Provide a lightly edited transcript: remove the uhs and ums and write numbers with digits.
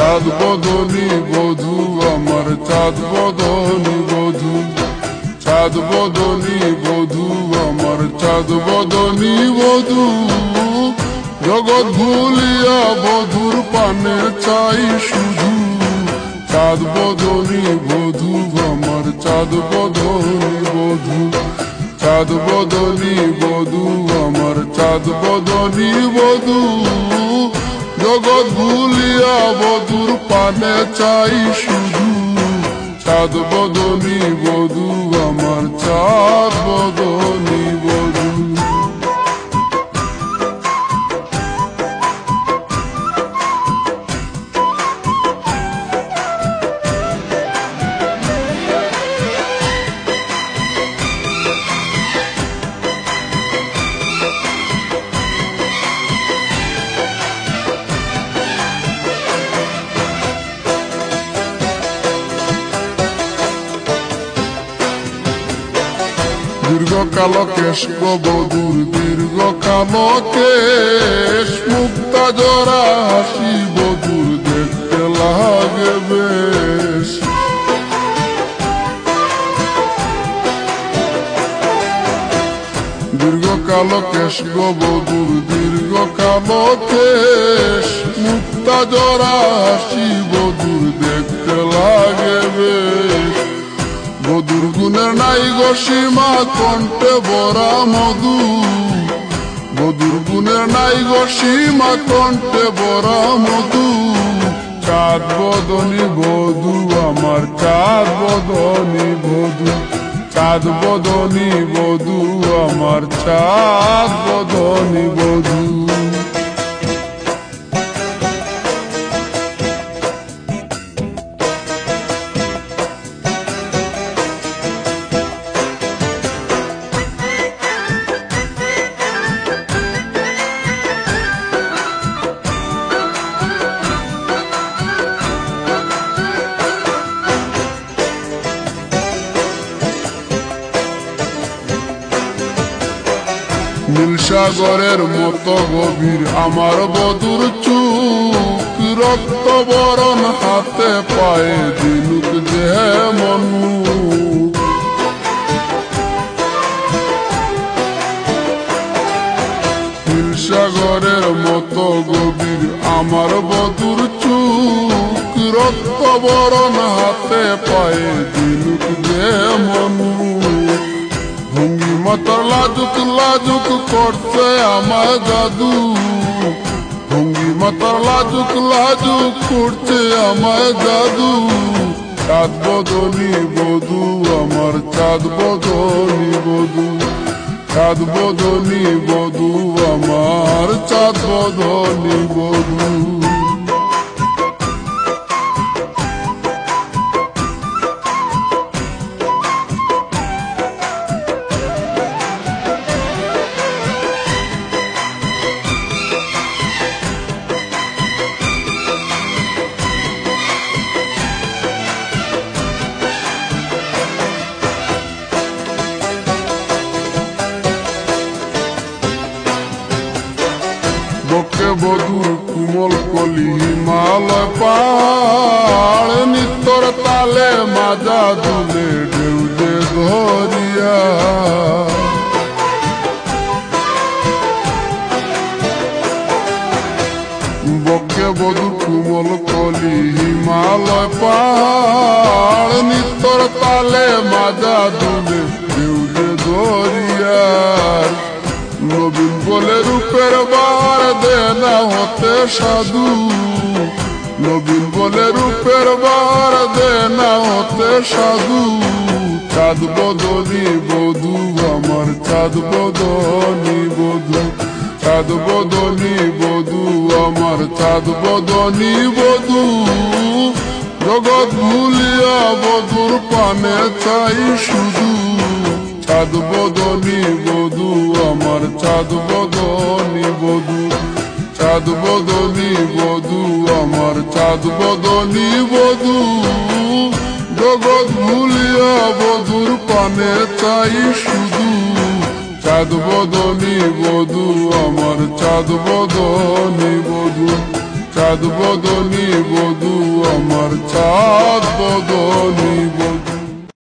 চাঁদ বদনী বধূ আমার চাঁদ বদনী বধূ, চাঁদ বদনী বধূ আমার চাঁদ বদনী বধূ। জগৎ ভুলিয়া বধূর পানে চাই শুধু, চাঁদ বদনী বধূ আমার চাঁদ বদনী বধূ, চাঁদ বদনী বধূ আমার চাঁদ বদনী বধূ। জগৎ ভুলিয়া বধূর পানে চাই শুধু, চাঁদ বদনী বধূ আমার চাঁদ বদনী বধূ। দীর্ঘ কালো কেশ গো বধূর দীর্ঘ কালো কেশ, মুক্তা জরা হাসি বধূর দেখতে লাগে বেশ। দীর্ঘ কালো কেশ গো বধূর দীর্ঘ কালো কেশ, মুক্তা জরা হাসি বধূর দেখতে লাগে বেশ। বধূর গুণের নাই গো সীমা কণ্ঠে ভরা মধু, বধূর গুণের নাই গো সীমা কণ্ঠে ভরা মধু। চাঁদ বদনী বধূ আমার চাঁদ বদনী বধূ, চাঁদ বদনী বধূ আমার চাঁদ বদনী বধূ। নীল সাগরের মতো গভীর আমার বধূর চুক, রক্ত বরণ হাতে পায়ে দিনুক যেমন মুখ। নীল সাগরের মতো গভীর আমার বধূর চুক, রক্ত বরণ হাতে পায়ে দিনুক যেমন মুখ। ভঙ্গিমা তোর লাজুক লাজুক করছে আমায় জাদু, ভঙ্গিমা তোর লাজুক লাজুক করছে আমায় জাদু। চাঁদ বদনী বধূ আমার চাঁদ বদনী বধূ, চাঁদ বদনী বধূ আমার চাঁদ বদনী বধূ। বকে বধূর কুমল কলি হিমালয় পাড়, নিত্যর তালে মাজা দুলে ঢেউ যে ধরিয়া। বকে বধূর কুমল কলি হিমালয় পাড়, নিত্যর তালে মাজা দুলে ঢেউ যে ধরিয়া। নবীন বলে রূপের বার দে না হতে সাধু, নবীন বলে রূপের বার দে না হতে সাধু। চাঁদ বদনী বধূ আমার চাঁদ বদনী বধূ, চাঁদ বদনী বধূ আমার চাঁদ বদনী বধূ। জগৎ ভুলিয়া বধূর পানে চাই শুধু, চাঁদ বদনী বধূ আমার চাঁদ বদনী বধূ, চাঁদ বদনী বধূ আমার চাঁদ বদনী বধূ। জগৎ ভুলিয়া বধূর পানে চাই শুধু, চাঁদ বদনী বধূ আমার চাঁদ বদনী বধূ, চাঁদ বদনী বধূ তোমার চাঁদ বদল